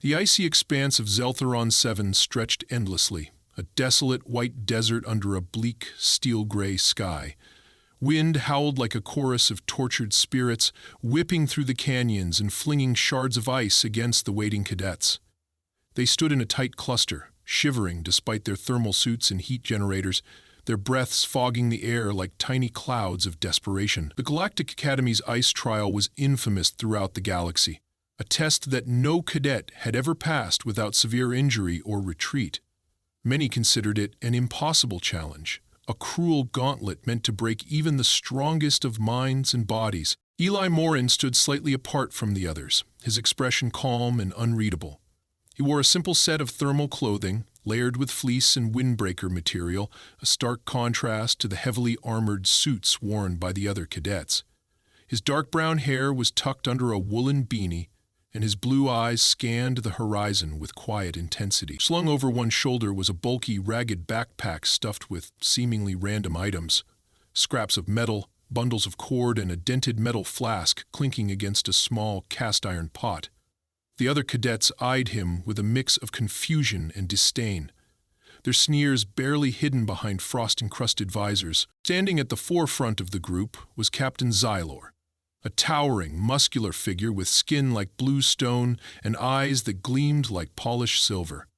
The icy expanse of Zeltheron 7 stretched endlessly, a desolate white desert under a bleak, steel-gray sky. Wind howled like a chorus of tortured spirits, whipping through the canyons and flinging shards of ice against the waiting cadets. They stood in a tight cluster, shivering despite their thermal suits and heat generators, their breaths fogging the air like tiny clouds of desperation. The Galactic Academy's ice trial was infamous throughout the galaxy, a test that no cadet had ever passed without severe injury or retreat. Many considered it an impossible challenge, a cruel gauntlet meant to break even the strongest of minds and bodies. Eli Morin stood slightly apart from the others, his expression calm and unreadable. He wore a simple set of thermal clothing, layered with fleece and windbreaker material, a stark contrast to the heavily armored suits worn by the other cadets. His dark brown hair was tucked under a woolen beanie, and his blue eyes scanned the horizon with quiet intensity. Slung over one shoulder was a bulky, ragged backpack stuffed with seemingly random items, scraps of metal, bundles of cord, and a dented metal flask clinking against a small cast-iron pot. The other cadets eyed him with a mix of confusion and disdain, their sneers barely hidden behind frost-encrusted visors. Standing at the forefront of the group was Captain Xylor, a towering, muscular figure with skin like blue stone and eyes that gleamed like polished silver.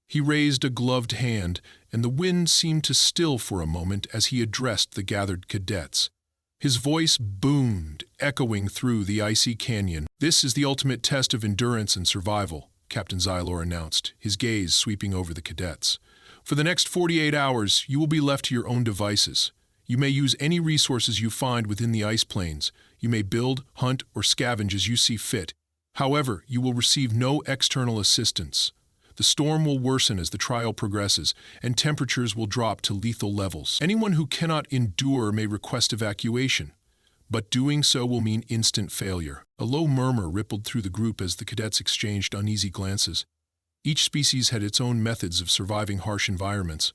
He raised a gloved hand, and the wind seemed to still for a moment as he addressed the gathered cadets. His voice boomed, echoing through the icy canyon. "This is the ultimate test of endurance and survival," Captain Xylor announced, his gaze sweeping over the cadets. "For the next 48 hours, you will be left to your own devices. You may use any resources you find within the ice plains. You may build, hunt, or scavenge as you see fit. However, you will receive no external assistance. The storm will worsen as the trial progresses, and temperatures will drop to lethal levels. Anyone who cannot endure may request evacuation, but doing so will mean instant failure." A low murmur rippled through the group as the cadets exchanged uneasy glances. Each species had its own methods of surviving harsh environments.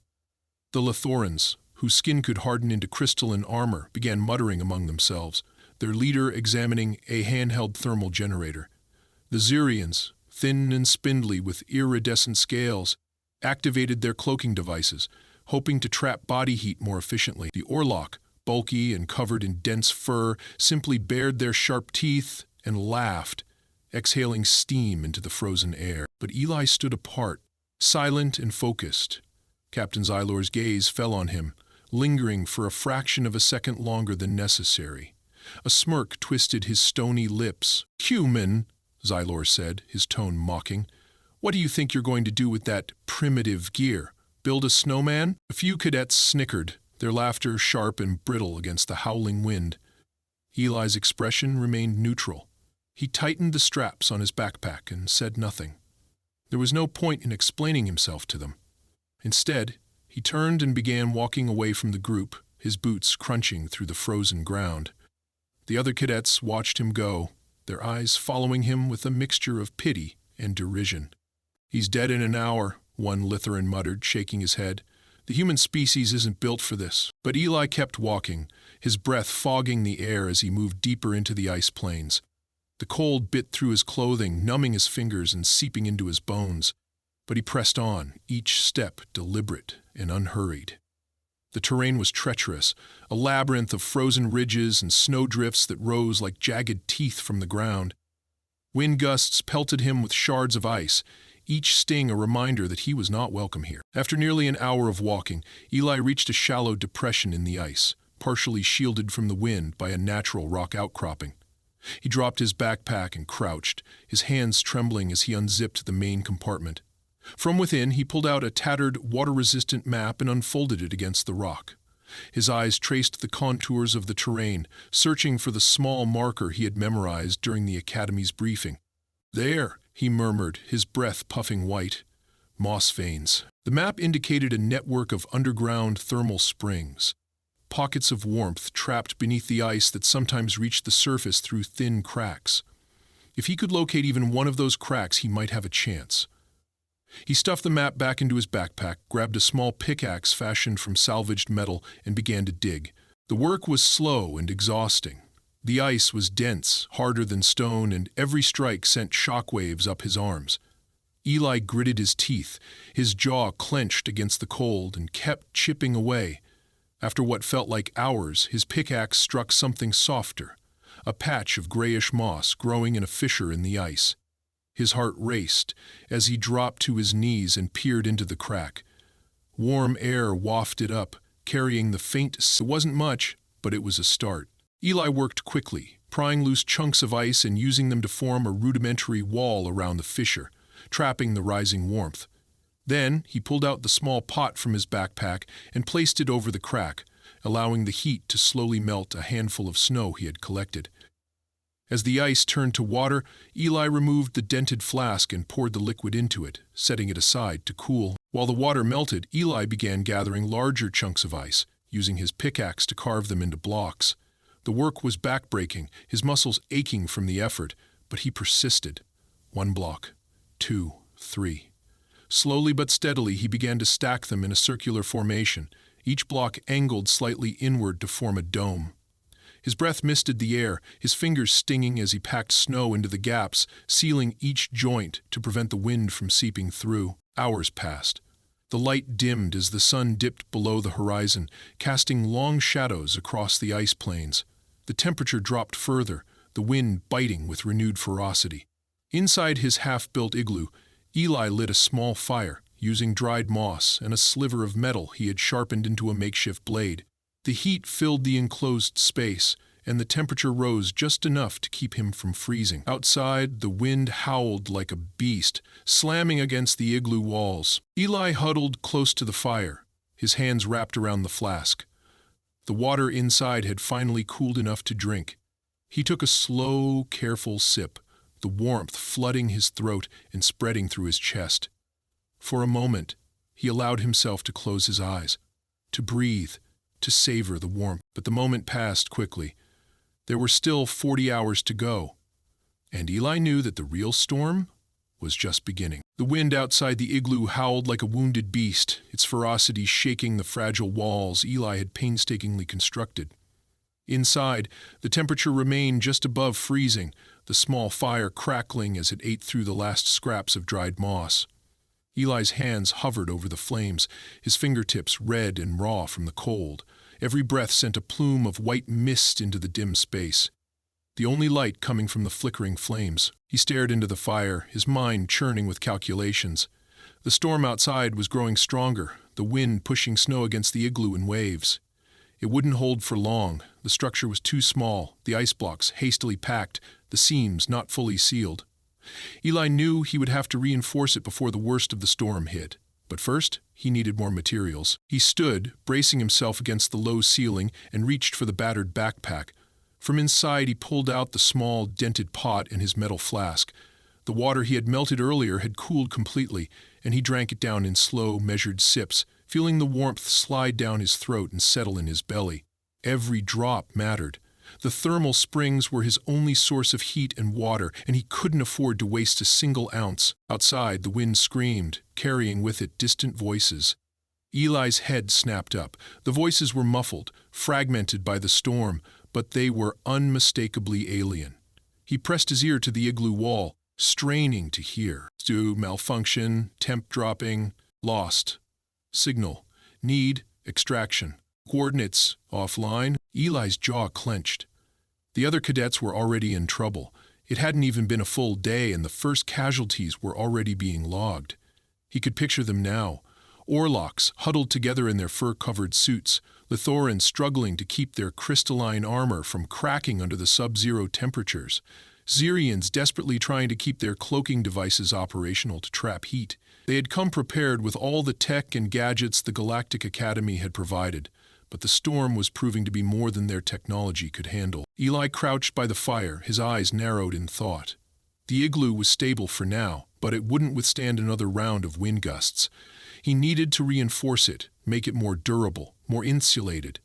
The Lithorans, whose skin could harden into crystalline armor, began muttering among themselves, their leader examining a handheld thermal generator. The Xurians, thin and spindly with iridescent scales, activated their cloaking devices, hoping to trap body heat more efficiently. The Orlok, bulky and covered in dense fur, simply bared their sharp teeth and laughed, exhaling steam into the frozen air. But Eli stood apart, silent and focused. Captain Xylor's gaze fell on him, lingering for a fraction of a second longer than necessary. A smirk twisted his stony lips. "Human," Xylor said, his tone mocking. "What do you think you're going to do with that primitive gear? Build a snowman?" A few cadets snickered, their laughter sharp and brittle against the howling wind. Eli's expression remained neutral. He tightened the straps on his backpack and said nothing. There was no point in explaining himself to them. Instead, he turned and began walking away from the group, his boots crunching through the frozen ground. The other cadets watched him go, their eyes following him with a mixture of pity and derision. "He's dead in an hour," one Lithoran muttered, shaking his head. "The human species isn't built for this." But Eli kept walking, his breath fogging the air as he moved deeper into the ice plains. The cold bit through his clothing, numbing his fingers and seeping into his bones. But he pressed on, each step deliberate and unhurried. The terrain was treacherous, a labyrinth of frozen ridges and snowdrifts that rose like jagged teeth from the ground. Wind gusts pelted him with shards of ice, each sting a reminder that he was not welcome here. After nearly an hour of walking, Eli reached a shallow depression in the ice, partially shielded from the wind by a natural rock outcropping. He dropped his backpack and crouched, his hands trembling as he unzipped the main compartment. From within, he pulled out a tattered, water-resistant map and unfolded it against the rock. His eyes traced the contours of the terrain, searching for the small marker he had memorized during the Academy's briefing. "There," he murmured, his breath puffing white. "Moss veins." The map indicated a network of underground thermal springs, pockets of warmth trapped beneath the ice that sometimes reached the surface through thin cracks. If he could locate even one of those cracks, he might have a chance. He stuffed the map back into his backpack, grabbed a small pickaxe fashioned from salvaged metal, and began to dig. The work was slow and exhausting. The ice was dense, harder than stone, and every strike sent shockwaves up his arms. Eli gritted his teeth, his jaw clenched against the cold, and kept chipping away. After what felt like hours, his pickaxe struck something softer, a patch of grayish moss growing in a fissure in the ice. His heart raced as he dropped to his knees and peered into the crack. Warm air wafted up, carrying the faint. It wasn't much, but it was a start. Eli worked quickly, prying loose chunks of ice and using them to form a rudimentary wall around the fissure, trapping the rising warmth. Then he pulled out the small pot from his backpack and placed it over the crack, allowing the heat to slowly melt a handful of snow he had collected. As the ice turned to water, Eli removed the dented flask and poured the liquid into it, setting it aside to cool. While the water melted, Eli began gathering larger chunks of ice, using his pickaxe to carve them into blocks. The work was backbreaking, his muscles aching from the effort, but he persisted. 1 block, 2, 3. Slowly but steadily he began to stack them in a circular formation, each block angled slightly inward to form a dome. His breath misted the air, his fingers stinging as he packed snow into the gaps, sealing each joint to prevent the wind from seeping through. Hours passed. The light dimmed as the sun dipped below the horizon, casting long shadows across the ice plains. The temperature dropped further, the wind biting with renewed ferocity. Inside his half-built igloo, Eli lit a small fire, using dried moss and a sliver of metal he had sharpened into a makeshift blade. The heat filled the enclosed space, and the temperature rose just enough to keep him from freezing. Outside, the wind howled like a beast, slamming against the igloo walls. Eli huddled close to the fire, his hands wrapped around the flask. The water inside had finally cooled enough to drink. He took a slow, careful sip, the warmth flooding his throat and spreading through his chest. For a moment, he allowed himself to close his eyes, to breathe, to savor the warmth. But the moment passed quickly. There were still 40 hours to go, and Eli knew that the real storm was just beginning. The wind outside the igloo howled like a wounded beast, its ferocity shaking the fragile walls Eli had painstakingly constructed. Inside, the temperature remained just above freezing, the small fire crackling as it ate through the last scraps of dried moss. Eli's hands hovered over the flames, his fingertips red and raw from the cold. Every breath sent a plume of white mist into the dim space, the only light coming from the flickering flames. He stared into the fire, his mind churning with calculations. The storm outside was growing stronger, the wind pushing snow against the igloo in waves. It wouldn't hold for long. The structure was too small, the ice blocks hastily packed, the seams not fully sealed. Eli knew he would have to reinforce it before the worst of the storm hit. But first, he needed more materials. He stood, bracing himself against the low ceiling, and reached for the battered backpack. From inside, he pulled out the small, dented pot and his metal flask. The water he had melted earlier had cooled completely, and he drank it down in slow, measured sips, feeling the warmth slide down his throat and settle in his belly. Every drop mattered. The thermal springs were his only source of heat and water, and he couldn't afford to waste a single ounce. Outside, the wind screamed, carrying with it distant voices. Eli's head snapped up. The voices were muffled, fragmented by the storm, but they were unmistakably alien. He pressed his ear to the igloo wall, straining to hear. Stew, malfunction, temp dropping, lost. Signal, need, extraction. Coordinates, offline. Eli's jaw clenched. The other cadets were already in trouble. It hadn't even been a full day, and the first casualties were already being logged. He could picture them now. Orlocks huddled together in their fur-covered suits, Lithorans struggling to keep their crystalline armor from cracking under the sub-zero temperatures, Xerians desperately trying to keep their cloaking devices operational to trap heat. They had come prepared with all the tech and gadgets the Galactic Academy had provided, but the storm was proving to be more than their technology could handle. Eli crouched by the fire, his eyes narrowed in thought. The igloo was stable for now, but it wouldn't withstand another round of wind gusts. He needed to reinforce it, make it more durable, more insulated.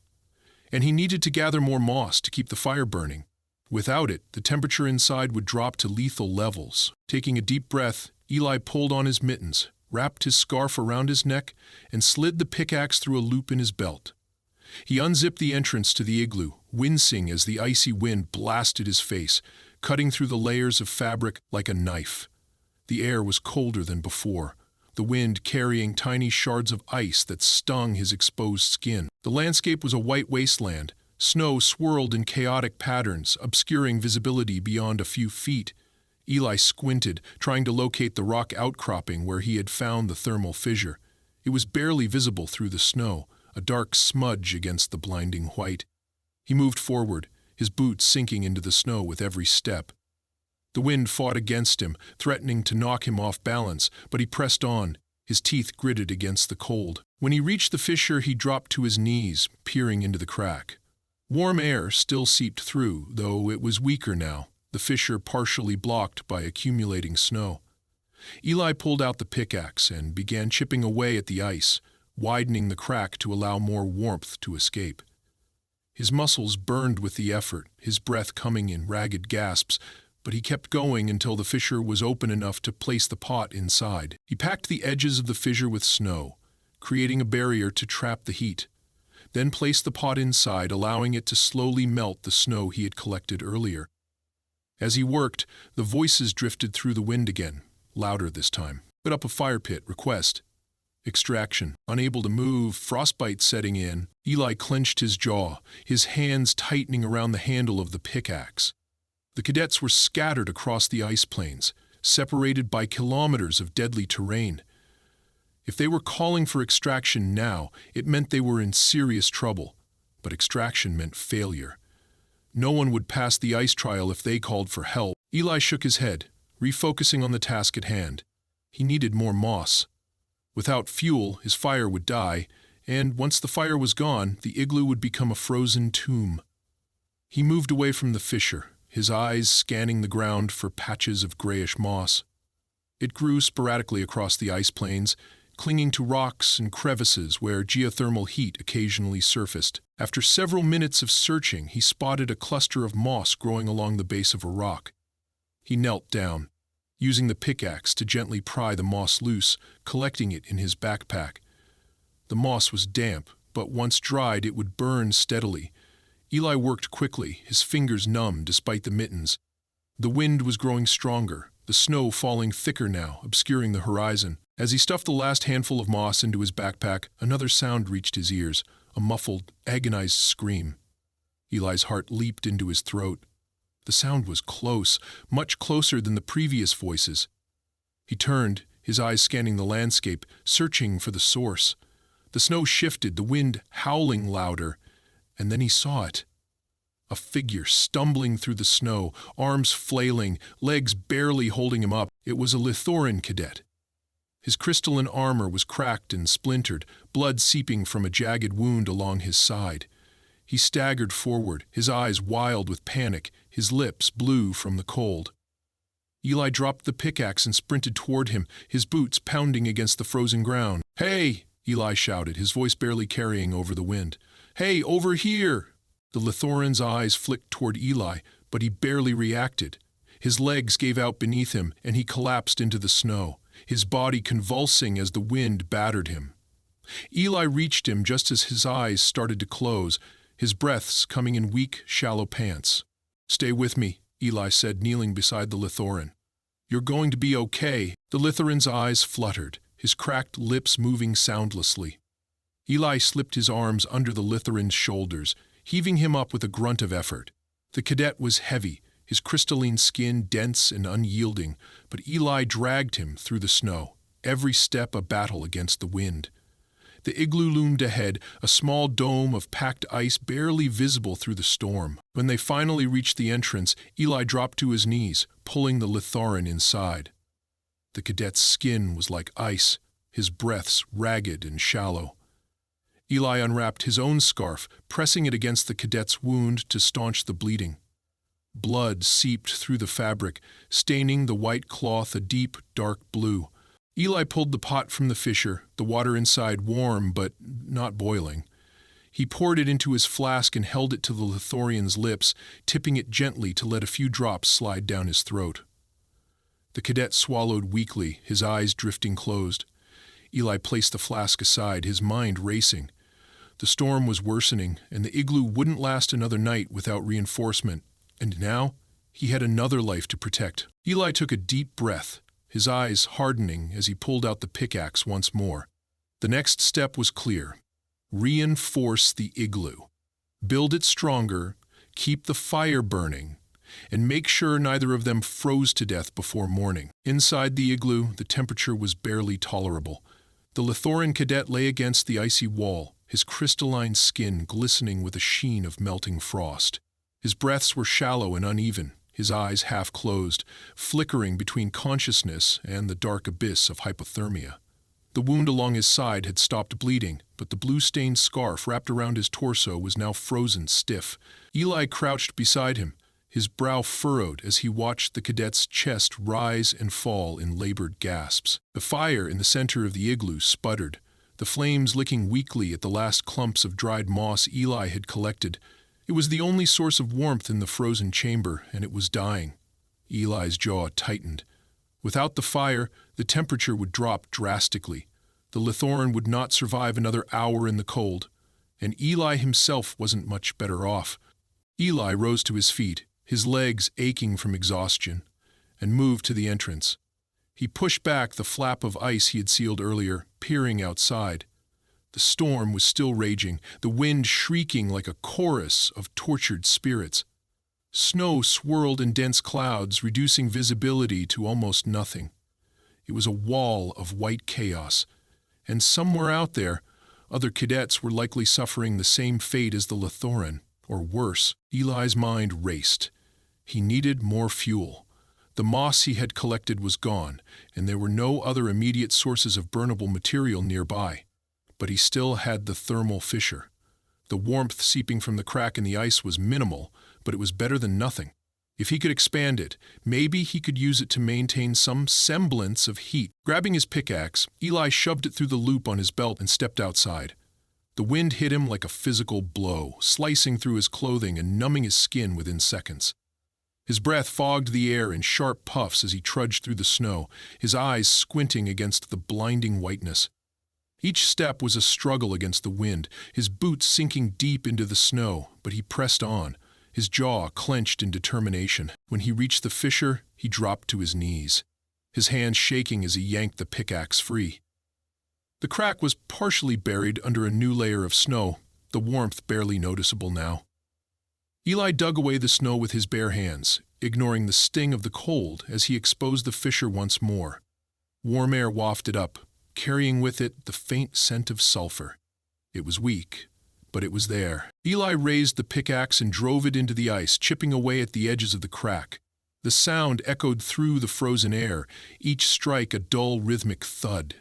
And he needed to gather more moss to keep the fire burning. Without it, the temperature inside would drop to lethal levels. Taking a deep breath, Eli pulled on his mittens, wrapped his scarf around his neck, and slid the pickaxe through a loop in his belt. He unzipped the entrance to the igloo, wincing as the icy wind blasted his face, cutting through the layers of fabric like a knife. The air was colder than before, the wind carrying tiny shards of ice that stung his exposed skin. The landscape was a white wasteland. Snow swirled in chaotic patterns, obscuring visibility beyond a few feet. Eli squinted, trying to locate the rock outcropping where he had found the thermal fissure. It was barely visible through the snow, a dark smudge against the blinding white. He moved forward, his boots sinking into the snow with every step. The wind fought against him, threatening to knock him off balance, but he pressed on, his teeth gritted against the cold. When he reached the fissure, he dropped to his knees, peering into the crack. Warm air still seeped through, though it was weaker now, the fissure partially blocked by accumulating snow. Eli pulled out the pickaxe and began chipping away at the ice, widening the crack to allow more warmth to escape. His muscles burned with the effort, his breath coming in ragged gasps, but he kept going until the fissure was open enough to place the pot inside. He packed the edges of the fissure with snow, creating a barrier to trap the heat, then placed the pot inside, allowing it to slowly melt the snow he had collected earlier. As he worked, the voices drifted through the wind again, louder this time. Put up a fire pit, request. Extraction. Unable to move, frostbite setting in, Eli clenched his jaw, his hands tightening around the handle of the pickaxe. The cadets were scattered across the ice plains, separated by kilometers of deadly terrain. If they were calling for extraction now, it meant they were in serious trouble, but extraction meant failure. No one would pass the ice trial if they called for help. Eli shook his head, refocusing on the task at hand. He needed more moss. Without fuel, his fire would die, and once the fire was gone, the igloo would become a frozen tomb. He moved away from the fissure, his eyes scanning the ground for patches of grayish moss. It grew sporadically across the ice plains, clinging to rocks and crevices where geothermal heat occasionally surfaced. After several minutes of searching, he spotted a cluster of moss growing along the base of a rock. He knelt down, using the pickaxe to gently pry the moss loose, collecting it in his backpack. The moss was damp, but once dried it would burn steadily. Eli worked quickly, his fingers numb despite the mittens. The wind was growing stronger, the snow falling thicker now, obscuring the horizon. As he stuffed the last handful of moss into his backpack, another sound reached his ears, a muffled, agonized scream. Eli's heart leaped into his throat. The sound was close, much closer than the previous voices. He turned, his eyes scanning the landscape, searching for the source. The snow shifted, the wind howling louder, and then he saw it. A figure stumbling through the snow, arms flailing, legs barely holding him up. It was a Lithoran cadet. His crystalline armor was cracked and splintered, blood seeping from a jagged wound along his side. He staggered forward, his eyes wild with panic, his lips blue from the cold. Eli dropped the pickaxe and sprinted toward him, his boots pounding against the frozen ground. "Hey!" Eli shouted, his voice barely carrying over the wind. "Hey, over here!" The Lithoran's eyes flicked toward Eli, but he barely reacted. His legs gave out beneath him, and he collapsed into the snow, his body convulsing as the wind battered him. Eli reached him just as his eyes started to close, his breaths coming in weak, shallow pants. "Stay with me," Eli said, kneeling beside the Lithoran. "You're going to be okay." The Lithoran's eyes fluttered, his cracked lips moving soundlessly. Eli slipped his arms under the Lithoran's shoulders, heaving him up with a grunt of effort. The cadet was heavy, his crystalline skin dense and unyielding, but Eli dragged him through the snow, every step a battle against the wind. The igloo loomed ahead, a small dome of packed ice barely visible through the storm. When they finally reached the entrance, Eli dropped to his knees, pulling the Lithoran inside. The cadet's skin was like ice, his breaths ragged and shallow. Eli unwrapped his own scarf, pressing it against the cadet's wound to staunch the bleeding. Blood seeped through the fabric, staining the white cloth a deep, dark blue. Eli pulled the pot from the fissure, the water inside warm but not boiling. He poured it into his flask and held it to the Lithoran's lips, tipping it gently to let a few drops slide down his throat. The cadet swallowed weakly, his eyes drifting closed. Eli placed the flask aside, his mind racing. The storm was worsening, and the igloo wouldn't last another night without reinforcement. And now, he had another life to protect. Eli took a deep breath, his eyes hardening as he pulled out the pickaxe once more. The next step was clear. Reinforce the igloo. Build it stronger, keep the fire burning, and make sure neither of them froze to death before morning. Inside the igloo, the temperature was barely tolerable. The Lithoran cadet lay against the icy wall, his crystalline skin glistening with a sheen of melting frost. His breaths were shallow and uneven, his eyes half closed, flickering between consciousness and the dark abyss of hypothermia. The wound along his side had stopped bleeding, but the blue-stained scarf wrapped around his torso was now frozen stiff. Eli crouched beside him, his brow furrowed as he watched the cadet's chest rise and fall in labored gasps. The fire in the center of the igloo sputtered, the flames licking weakly at the last clumps of dried moss Eli had collected. It was the only source of warmth in the frozen chamber, and it was dying. Eli's jaw tightened. Without the fire, the temperature would drop drastically. The Lithoran would not survive another hour in the cold, and Eli himself wasn't much better off. Eli rose to his feet, his legs aching from exhaustion, and moved to the entrance. He pushed back the flap of ice he had sealed earlier, peering outside. The storm was still raging, the wind shrieking like a chorus of tortured spirits. Snow swirled in dense clouds, reducing visibility to almost nothing. It was a wall of white chaos, and somewhere out there, other cadets were likely suffering the same fate as the Lithoran, or worse. Eli's mind raced. He needed more fuel. The moss he had collected was gone, and there were no other immediate sources of burnable material nearby. But he still had the thermal fissure. The warmth seeping from the crack in the ice was minimal, but it was better than nothing. If he could expand it, maybe he could use it to maintain some semblance of heat. Grabbing his pickaxe, Eli shoved it through the loop on his belt and stepped outside. The wind hit him like a physical blow, slicing through his clothing and numbing his skin within seconds. His breath fogged the air in sharp puffs as he trudged through the snow, his eyes squinting against the blinding whiteness. Each step was a struggle against the wind, his boots sinking deep into the snow, but he pressed on, his jaw clenched in determination. When he reached the fissure, he dropped to his knees, his hands shaking as he yanked the pickaxe free. The crack was partially buried under a new layer of snow, the warmth barely noticeable now. Eli dug away the snow with his bare hands, ignoring the sting of the cold as he exposed the fissure once more. Warm air wafted up, carrying with it the faint scent of sulfur. It was weak, but it was there. Eli raised the pickaxe and drove it into the ice, chipping away at the edges of the crack. The sound echoed through the frozen air, each strike a dull rhythmic thud.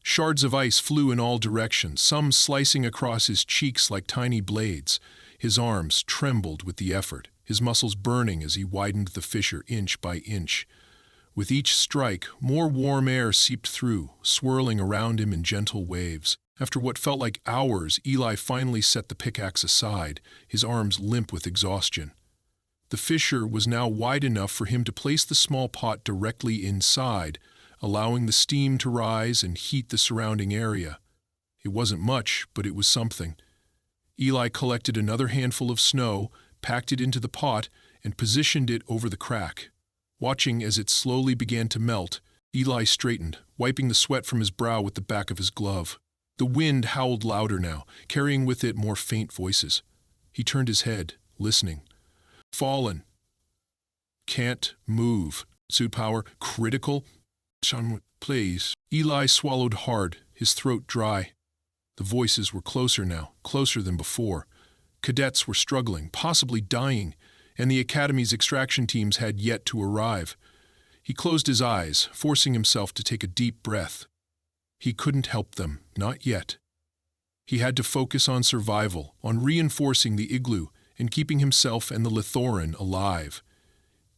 Shards of ice flew in all directions, some slicing across his cheeks like tiny blades. His arms trembled with the effort, his muscles burning as he widened the fissure inch by inch. With each strike, more warm air seeped through, swirling around him in gentle waves. After what felt like hours, Eli finally set the pickaxe aside, his arms limp with exhaustion. The fissure was now wide enough for him to place the small pot directly inside, allowing the steam to rise and heat the surrounding area. It wasn't much, but it was something. Eli collected another handful of snow, packed it into the pot, and positioned it over the crack. Watching as it slowly began to melt, Eli straightened, wiping the sweat from his brow with the back of his glove. The wind howled louder now, carrying with it more faint voices. He turned his head, listening. Fallen. Can't move. Suit power critical. Sean, please. Eli swallowed hard, his throat dry. The voices were closer now, closer than before. Cadets were struggling, possibly dying, and the Academy's extraction teams had yet to arrive. He closed his eyes, forcing himself to take a deep breath. He couldn't help them, not yet. He had to focus on survival, on reinforcing the igloo, and keeping himself and the Lithoran alive.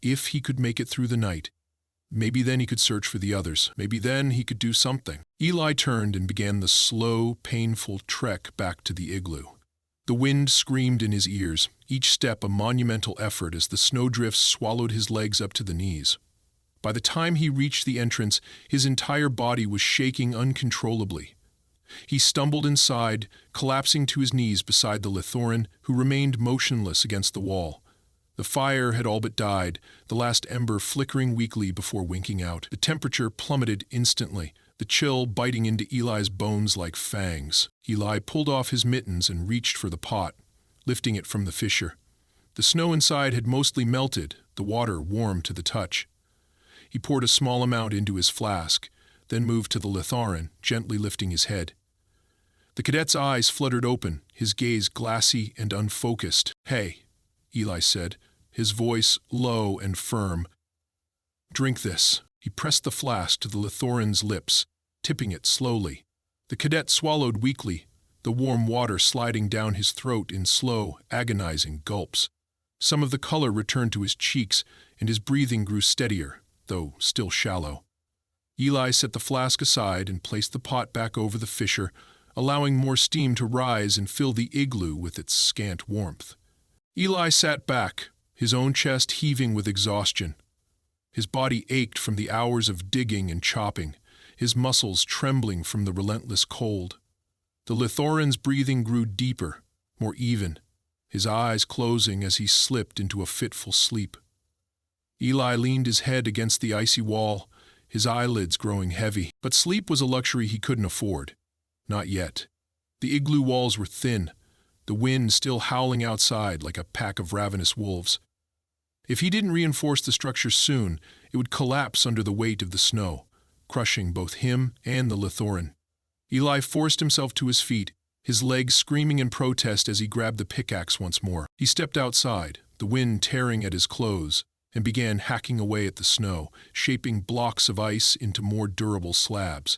If he could make it through the night, maybe then he could search for the others. Maybe then he could do something. Eli turned and began the slow, painful trek back to the igloo. The wind screamed in his ears, each step a monumental effort as the snowdrifts swallowed his legs up to the knees. By the time he reached the entrance, his entire body was shaking uncontrollably. He stumbled inside, collapsing to his knees beside the Lithoran, who remained motionless against the wall. The fire had all but died, the last ember flickering weakly before winking out. The temperature plummeted instantly, the chill biting into Eli's bones like fangs. Eli pulled off his mittens and reached for the pot, lifting it from the fissure. The snow inside had mostly melted, the water warm to the touch. He poured a small amount into his flask, then moved to the Lithoran, gently lifting his head. The cadet's eyes fluttered open, his gaze glassy and unfocused. "Hey," Eli said, his voice low and firm. "Drink this." He pressed the flask to the Lithoran's lips, tipping it slowly. The cadet swallowed weakly, the warm water sliding down his throat in slow, agonizing gulps. Some of the color returned to his cheeks, and his breathing grew steadier, though still shallow. Eli set the flask aside and placed the pot back over the fissure, allowing more steam to rise and fill the igloo with its scant warmth. Eli sat back, his own chest heaving with exhaustion. His body ached from the hours of digging and chopping, his muscles trembling from the relentless cold. The Lithoran's breathing grew deeper, more even, his eyes closing as he slipped into a fitful sleep. Eli leaned his head against the icy wall, his eyelids growing heavy. But sleep was a luxury he couldn't afford. Not yet. The igloo walls were thin, the wind still howling outside like a pack of ravenous wolves. If he didn't reinforce the structure soon, it would collapse under the weight of the snow, crushing both him and the Lithoran. Eli forced himself to his feet, his legs screaming in protest as he grabbed the pickaxe once more. He stepped outside, the wind tearing at his clothes, and began hacking away at the snow, shaping blocks of ice into more durable slabs.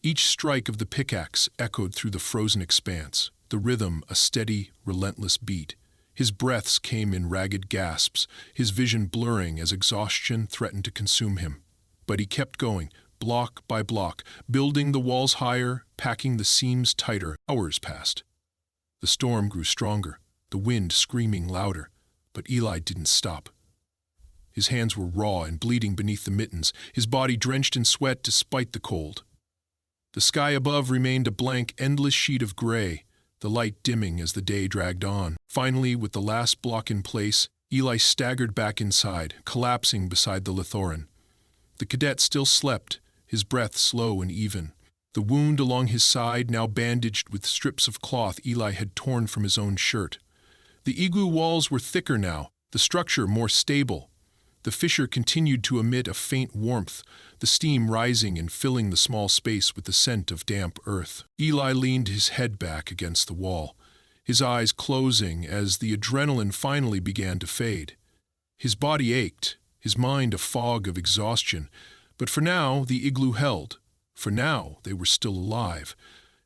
Each strike of the pickaxe echoed through the frozen expanse, the rhythm a steady, relentless beat. His breaths came in ragged gasps, his vision blurring as exhaustion threatened to consume him. But he kept going, block by block, building the walls higher, packing the seams tighter. Hours passed. The storm grew stronger, the wind screaming louder, but Eli didn't stop. His hands were raw and bleeding beneath the mittens, his body drenched in sweat despite the cold. The sky above remained a blank, endless sheet of gray, the light dimming as the day dragged on. Finally, with the last block in place, Eli staggered back inside, collapsing beside the Lithoran. The cadet still slept, his breath slow and even. The wound along his side now bandaged with strips of cloth Eli had torn from his own shirt. The igloo walls were thicker now, the structure more stable. The fissure continued to emit a faint warmth, the steam rising and filling the small space with the scent of damp earth. Eli leaned his head back against the wall, his eyes closing as the adrenaline finally began to fade. His body ached, his mind a fog of exhaustion, but for now the igloo held. For now they were still alive,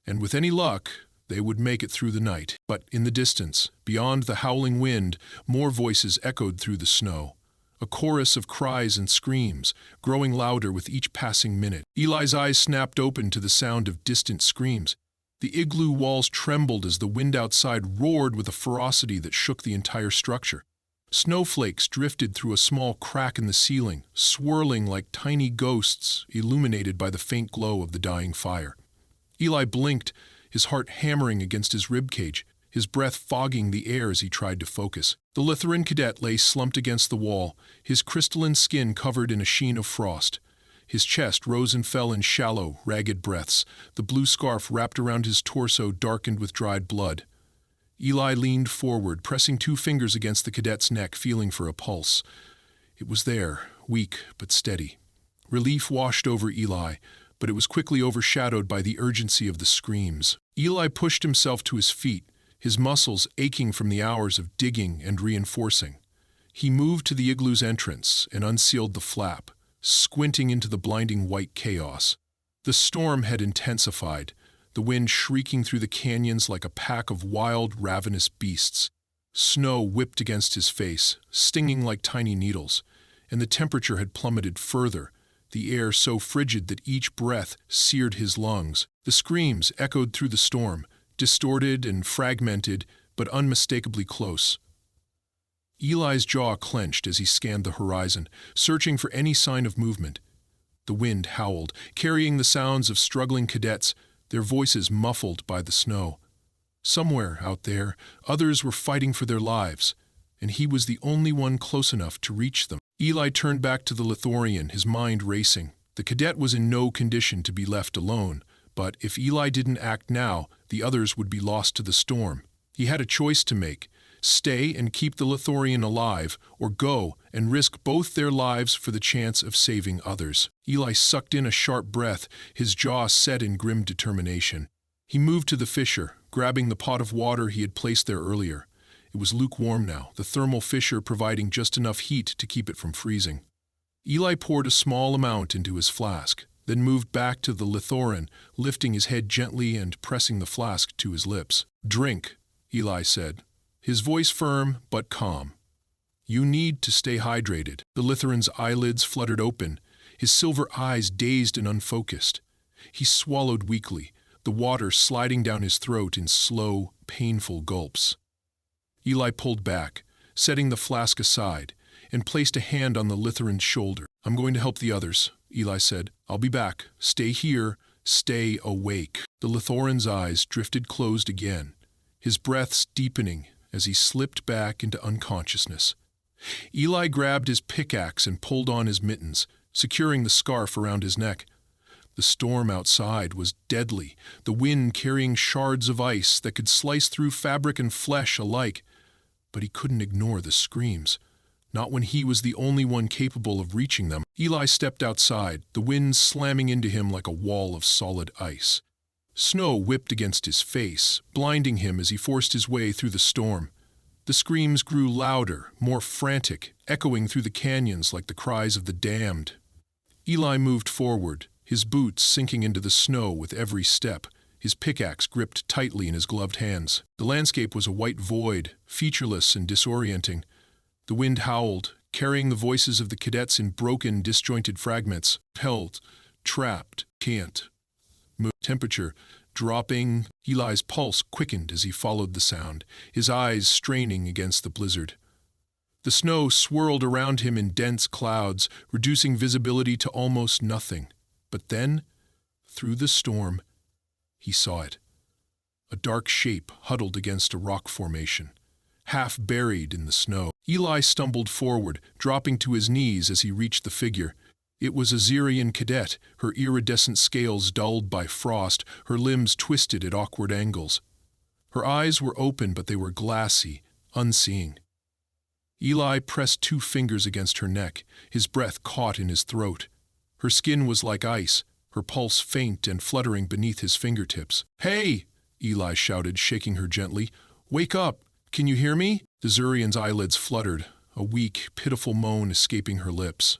and with any luck, they would make it through the night. But in the distance, beyond the howling wind, more voices echoed through the snow. A chorus of cries and screams, growing louder with each passing minute. Eli's eyes snapped open to the sound of distant screams. The igloo walls trembled as the wind outside roared with a ferocity that shook the entire structure. Snowflakes drifted through a small crack in the ceiling, swirling like tiny ghosts illuminated by the faint glow of the dying fire. Eli blinked, his heart hammering against his ribcage, his breath fogging the air as he tried to focus. The Lithoran cadet lay slumped against the wall, his crystalline skin covered in a sheen of frost. His chest rose and fell in shallow, ragged breaths, the blue scarf wrapped around his torso darkened with dried blood. Eli leaned forward, pressing 2 fingers against the cadet's neck, feeling for a pulse. It was there, weak but steady. Relief washed over Eli, but it was quickly overshadowed by the urgency of the screams. Eli pushed himself to his feet, his muscles aching from the hours of digging and reinforcing. He moved to the igloo's entrance and unsealed the flap, squinting into the blinding white chaos. The storm had intensified, the wind shrieking through the canyons like a pack of wild, ravenous beasts. Snow whipped against his face, stinging like tiny needles, and the temperature had plummeted further, the air so frigid that each breath seared his lungs. The screams echoed through the storm, distorted and fragmented, but unmistakably close. Eli's jaw clenched as he scanned the horizon, searching for any sign of movement. The wind howled, carrying the sounds of struggling cadets, their voices muffled by the snow. Somewhere out there, others were fighting for their lives, and he was the only one close enough to reach them. Eli turned back to the Lithorian, his mind racing. The cadet was in no condition to be left alone, but if Eli didn't act now, the others would be lost to the storm. He had a choice to make: stay and keep the Lithorian alive, or go and risk both their lives for the chance of saving others. Eli sucked in a sharp breath, his jaw set in grim determination. He moved to the fissure, grabbing the pot of water he had placed there earlier. It was lukewarm now, the thermal fissure providing just enough heat to keep it from freezing. Eli poured a small amount into his flask, then moved back to the Lithorian, lifting his head gently and pressing the flask to his lips. "Drink," Eli said, his voice firm but calm. "You need to stay hydrated." The Lithorian's eyelids fluttered open, his silver eyes dazed and unfocused. He swallowed weakly, the water sliding down his throat in slow, painful gulps. Eli pulled back, setting the flask aside, and placed a hand on the Lithorian's shoulder. "I'm going to help the others," Eli said. "I'll be back. Stay here. Stay awake." The Lithorian's eyes drifted closed again, his breaths deepening as he slipped back into unconsciousness. Eli grabbed his pickaxe and pulled on his mittens, securing the scarf around his neck. The storm outside was deadly, the wind carrying shards of ice that could slice through fabric and flesh alike. But he couldn't ignore the screams, not when he was the only one capable of reaching them. Eli stepped outside, the wind slamming into him like a wall of solid ice. Snow whipped against his face, blinding him as he forced his way through the storm. The screams grew louder, more frantic, echoing through the canyons like the cries of the damned. Eli moved forward, his boots sinking into the snow with every step, his pickaxe gripped tightly in his gloved hands. The landscape was a white void, featureless and disorienting. The wind howled, carrying the voices of the cadets in broken, disjointed fragments. Held, trapped, can't move. Temperature dropping. Eli's pulse quickened as he followed the sound, his eyes straining against the blizzard. The snow swirled around him in dense clouds, reducing visibility to almost nothing. But then, through the storm, he saw it. A dark shape huddled against a rock formation, half buried in the snow. Eli stumbled forward, dropping to his knees as he reached the figure. It was a Xerian cadet, her iridescent scales dulled by frost, her limbs twisted at awkward angles. Her eyes were open, but they were glassy, unseeing. Eli pressed 2 fingers against her neck, his breath caught in his throat. Her skin was like ice, her pulse faint and fluttering beneath his fingertips. "Hey!" Eli shouted, shaking her gently. "Wake up! Can you hear me?" The Xerian's eyelids fluttered, a weak, pitiful moan escaping her lips.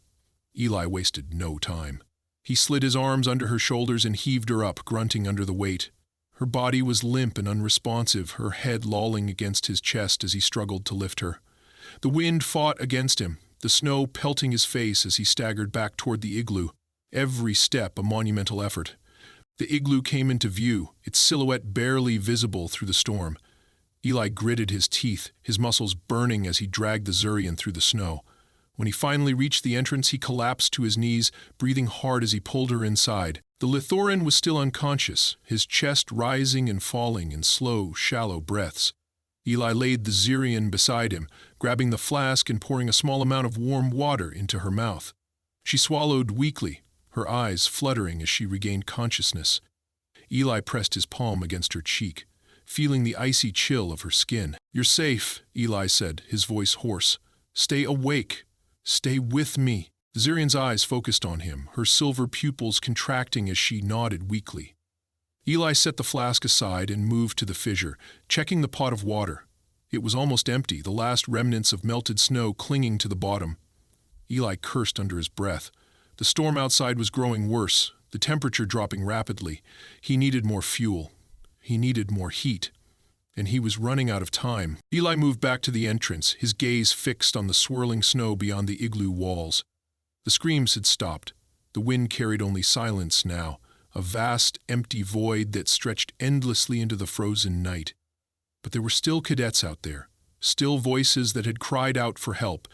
Eli wasted no time. He slid his arms under her shoulders and heaved her up, grunting under the weight. Her body was limp and unresponsive, her head lolling against his chest as he struggled to lift her. The wind fought against him, the snow pelting his face as he staggered back toward the igloo, every step a monumental effort. The igloo came into view, its silhouette barely visible through the storm. Eli gritted his teeth, his muscles burning as he dragged the Xerian through the snow. When he finally reached the entrance, he collapsed to his knees, breathing hard as he pulled her inside. The Lithorian was still unconscious, his chest rising and falling in slow, shallow breaths. Eli laid the Xerian beside him, grabbing the flask and pouring a small amount of warm water into her mouth. She swallowed weakly, her eyes fluttering as she regained consciousness. Eli pressed his palm against her cheek, feeling the icy chill of her skin. "You're safe," Eli said, his voice hoarse. "Stay awake. Stay with me." The Xerian's eyes focused on him, her silver pupils contracting as she nodded weakly. Eli set the flask aside and moved to the fissure, checking the pot of water. It was almost empty, the last remnants of melted snow clinging to the bottom. Eli cursed under his breath. The storm outside was growing worse, the temperature dropping rapidly. He needed more fuel. He needed more heat. And he was running out of time. Eli moved back to the entrance, his gaze fixed on the swirling snow beyond the igloo walls. The screams had stopped. The wind carried only silence now, a vast, empty void that stretched endlessly into the frozen night. But there were still cadets out there, still voices that had cried out for help,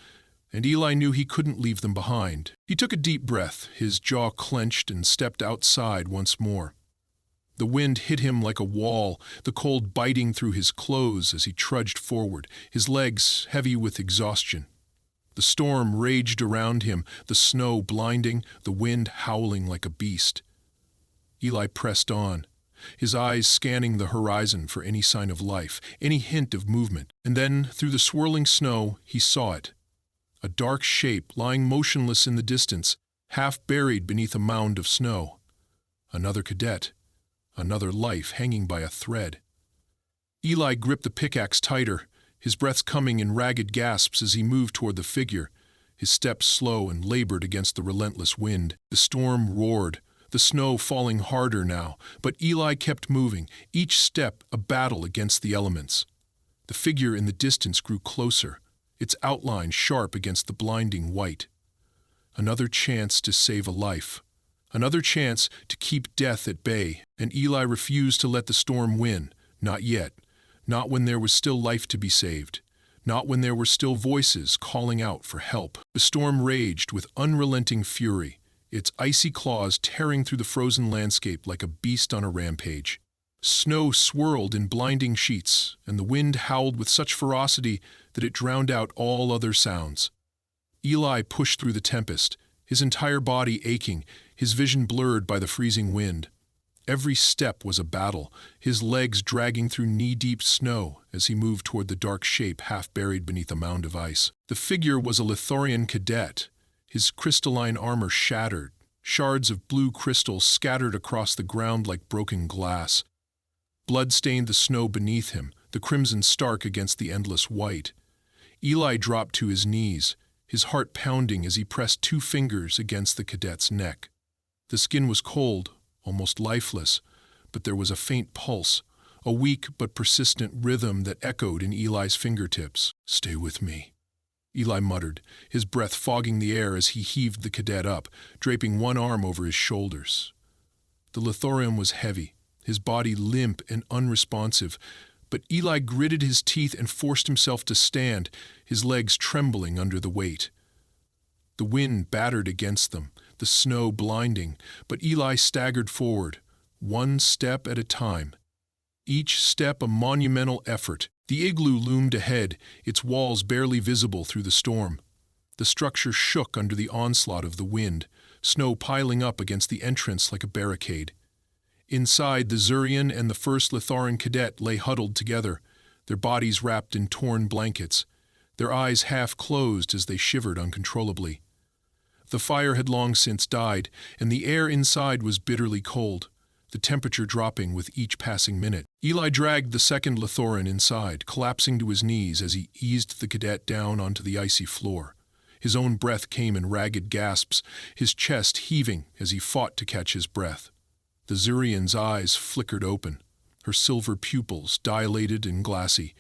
and Eli knew he couldn't leave them behind. He took a deep breath, his jaw clenched, and stepped outside once more. The wind hit him like a wall, the cold biting through his clothes as he trudged forward, his legs heavy with exhaustion. The storm raged around him, the snow blinding, the wind howling like a beast. Eli pressed on, his eyes scanning the horizon for any sign of life, any hint of movement. And then, through the swirling snow, he saw it. A dark shape lying motionless in the distance, half buried beneath a mound of snow. Another cadet. Another life hanging by a thread. Eli gripped the pickaxe tighter, his breath coming in ragged gasps as he moved toward the figure, his steps slow and labored against the relentless wind. The storm roared, the snow falling harder now, but Eli kept moving, each step a battle against the elements. The figure in the distance grew closer, its outline sharp against the blinding white. Another chance to save a life. Another chance to keep death at bay, and Eli refused to let the storm win. Not yet. Not when there was still life to be saved. Not when there were still voices calling out for help. The storm raged with unrelenting fury, its icy claws tearing through the frozen landscape like a beast on a rampage. Snow swirled in blinding sheets, and the wind howled with such ferocity that it drowned out all other sounds. Eli pushed through the tempest, his entire body aching, his vision blurred by the freezing wind. Every step was a battle, his legs dragging through knee-deep snow as he moved toward the dark shape half buried beneath a mound of ice. The figure was a Lithorian cadet, his crystalline armor shattered, shards of blue crystal scattered across the ground like broken glass. Blood stained the snow beneath him, the crimson stark against the endless white. Eli dropped to his knees, his heart pounding as he pressed 2 fingers against the cadet's neck. The skin was cold, almost lifeless, but there was a faint pulse, a weak but persistent rhythm that echoed in Eli's fingertips. "Stay with me," Eli muttered, his breath fogging the air as he heaved the cadet up, draping one arm over his shoulders. The Lithorian was heavy, his body limp and unresponsive, but Eli gritted his teeth and forced himself to stand, his legs trembling under the weight. The wind battered against them, the snow blinding, but Eli staggered forward, one step at a time. Each step a monumental effort. The igloo loomed ahead, its walls barely visible through the storm. The structure shook under the onslaught of the wind, snow piling up against the entrance like a barricade. Inside, the Zurian and the first Lithorian cadet lay huddled together, their bodies wrapped in torn blankets, their eyes half closed as they shivered uncontrollably. The fire had long since died, and the air inside was bitterly cold, the temperature dropping with each passing minute. Eli dragged the second Lithorian inside, collapsing to his knees as he eased the cadet down onto the icy floor. His own breath came in ragged gasps, his chest heaving as he fought to catch his breath. The Zurian's eyes flickered open, her silver pupils dilated and glassy.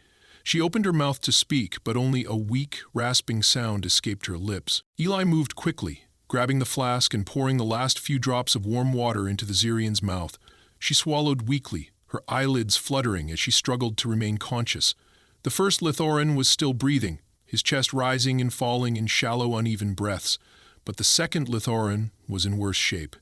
She opened her mouth to speak, but only a weak, rasping sound escaped her lips. Eli moved quickly, grabbing the flask and pouring the last few drops of warm water into the Zurian's mouth. She swallowed weakly, her eyelids fluttering as she struggled to remain conscious. The first Lithorian was still breathing, his chest rising and falling in shallow, uneven breaths, but the second Lithorian was in worse shape.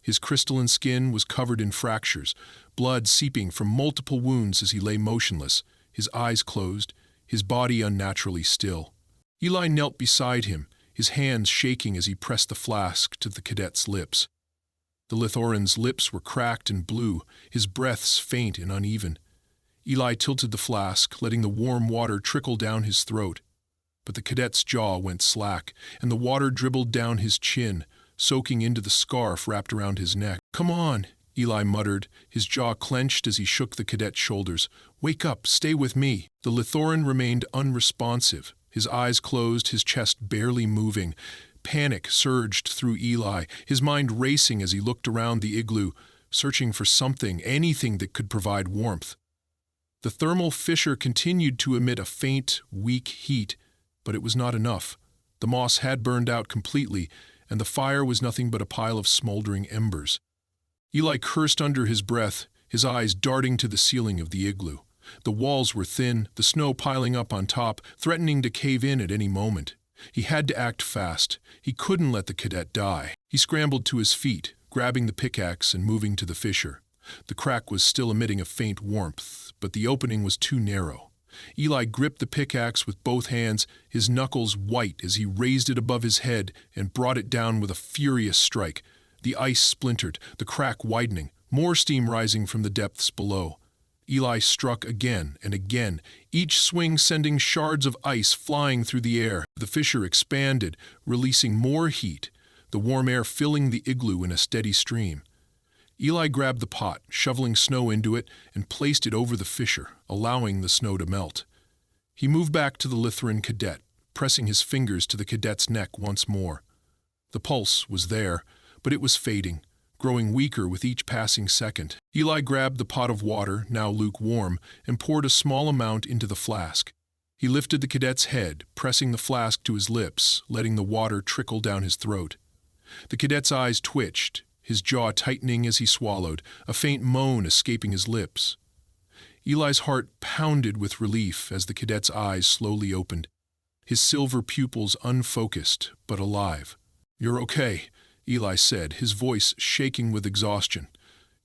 His crystalline skin was covered in fractures, blood seeping from multiple wounds as he lay motionless, his eyes closed, his body unnaturally still. Eli knelt beside him, his hands shaking as he pressed the flask to the cadet's lips. The Lithorian's lips were cracked and blue, his breaths faint and uneven. Eli tilted the flask, letting the warm water trickle down his throat. But the cadet's jaw went slack, and the water dribbled down his chin, soaking into the scarf wrapped around his neck. "Come on," Eli muttered, his jaw clenched as he shook the cadet's shoulders. "Wake up, stay with me." The Lithorian remained unresponsive, his eyes closed, his chest barely moving. Panic surged through Eli, his mind racing as he looked around the igloo, searching for something, anything that could provide warmth. The thermal fissure continued to emit a faint, weak heat, but it was not enough. The moss had burned out completely, and the fire was nothing but a pile of smoldering embers. Eli cursed under his breath, his eyes darting to the ceiling of the igloo. The walls were thin, the snow piling up on top, threatening to cave in at any moment. He had to act fast. He couldn't let the cadet die. He scrambled to his feet, grabbing the pickaxe and moving to the fissure. The crack was still emitting a faint warmth, but the opening was too narrow. Eli gripped the pickaxe with both hands, his knuckles white as he raised it above his head and brought it down with a furious strike. The ice splintered, the crack widening, more steam rising from the depths below. Eli struck again and again, each swing sending shards of ice flying through the air. The fissure expanded, releasing more heat, the warm air filling the igloo in a steady stream. Eli grabbed the pot, shoveling snow into it, and placed it over the fissure, allowing the snow to melt. He moved back to the Lutheran cadet, pressing his fingers to the cadet's neck once more. The pulse was there, but it was fading, growing weaker with each passing second. Eli grabbed the pot of water, now lukewarm, and poured a small amount into the flask. He lifted the cadet's head, pressing the flask to his lips, letting the water trickle down his throat. The cadet's eyes twitched, his jaw tightening as he swallowed, a faint moan escaping his lips. Eli's heart pounded with relief as the cadet's eyes slowly opened, his silver pupils unfocused but alive. "You're okay," Eli said, his voice shaking with exhaustion.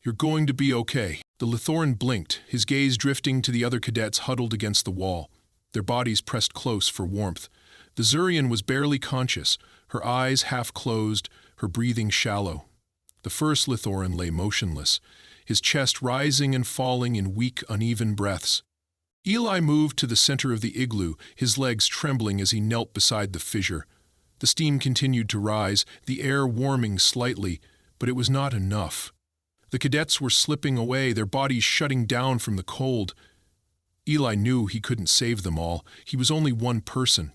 "You're going to be okay." The Lithoran blinked, his gaze drifting to the other cadets huddled against the wall, their bodies pressed close for warmth. The Zurian was barely conscious, her eyes half closed, her breathing shallow. The first Lithoran lay motionless, his chest rising and falling in weak, uneven breaths. Eli moved to the center of the igloo, his legs trembling as he knelt beside the fissure. The steam continued to rise, the air warming slightly, but it was not enough. The cadets were slipping away, their bodies shutting down from the cold. Eli knew he couldn't save them all. He was only one person.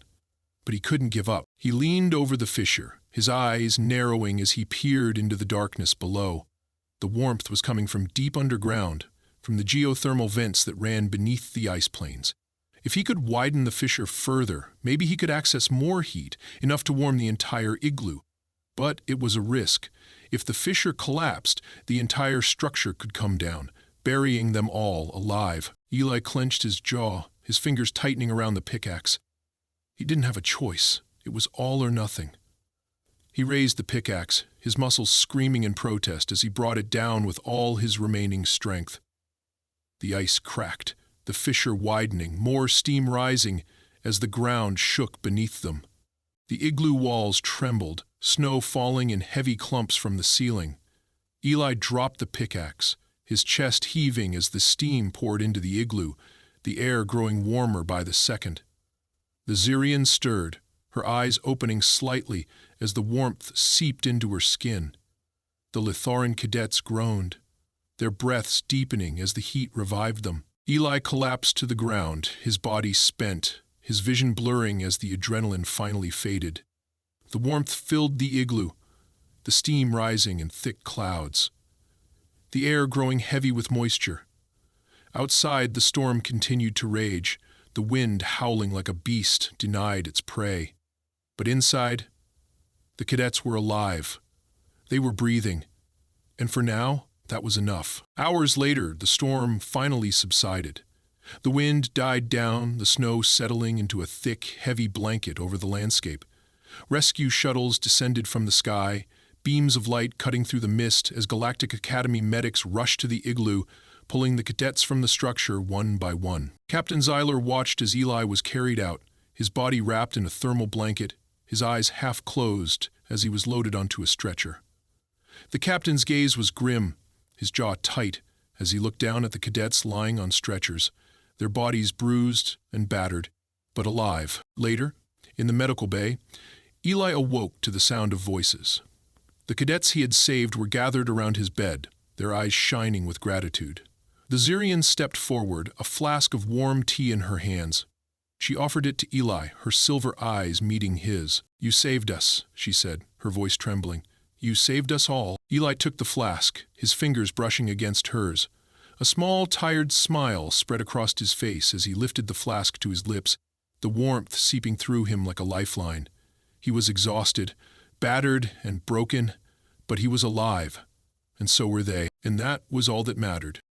But he couldn't give up. He leaned over the fissure, his eyes narrowing as he peered into the darkness below. The warmth was coming from deep underground, from the geothermal vents that ran beneath the ice plains. If he could widen the fissure further, maybe he could access more heat, enough to warm the entire igloo. But it was a risk. If the fissure collapsed, the entire structure could come down, burying them all alive. Eli clenched his jaw, his fingers tightening around the pickaxe. He didn't have a choice. It was all or nothing. He raised the pickaxe, his muscles screaming in protest as he brought it down with all his remaining strength. The ice cracked, the fissure widening, more steam rising as the ground shook beneath them. The igloo walls trembled, snow falling in heavy clumps from the ceiling. Eli dropped the pickaxe, his chest heaving as the steam poured into the igloo, the air growing warmer by the second. The Zirian stirred, her eyes opening slightly as the warmth seeped into her skin. The Lithoran cadets groaned, their breaths deepening as the heat revived them. Eli collapsed to the ground, his body spent, his vision blurring as the adrenaline finally faded. The warmth filled the igloo, the steam rising in thick clouds, the air growing heavy with moisture. Outside, the storm continued to rage, the wind howling like a beast denied its prey. But inside, the cadets were alive. They were breathing. And for now, that was enough. Hours later, the storm finally subsided. The wind died down, the snow settling into a thick, heavy blanket over the landscape. Rescue shuttles descended from the sky, beams of light cutting through the mist as Galactic Academy medics rushed to the igloo, pulling the cadets from the structure one by one. Captain Zyler watched as Eli was carried out, his body wrapped in a thermal blanket, his eyes half closed as he was loaded onto a stretcher. The captain's gaze was grim, his jaw tight, as he looked down at the cadets lying on stretchers, their bodies bruised and battered, but alive. Later, in the medical bay, Eli awoke to the sound of voices. The cadets he had saved were gathered around his bed, their eyes shining with gratitude. The Zirian stepped forward, a flask of warm tea in her hands. She offered it to Eli, her silver eyes meeting his. "You saved us," she said, her voice trembling. "You saved us all." Eli took the flask, his fingers brushing against hers. A small, tired smile spread across his face as he lifted the flask to his lips, the warmth seeping through him like a lifeline. He was exhausted, battered and broken, but he was alive, and so were they, and that was all that mattered.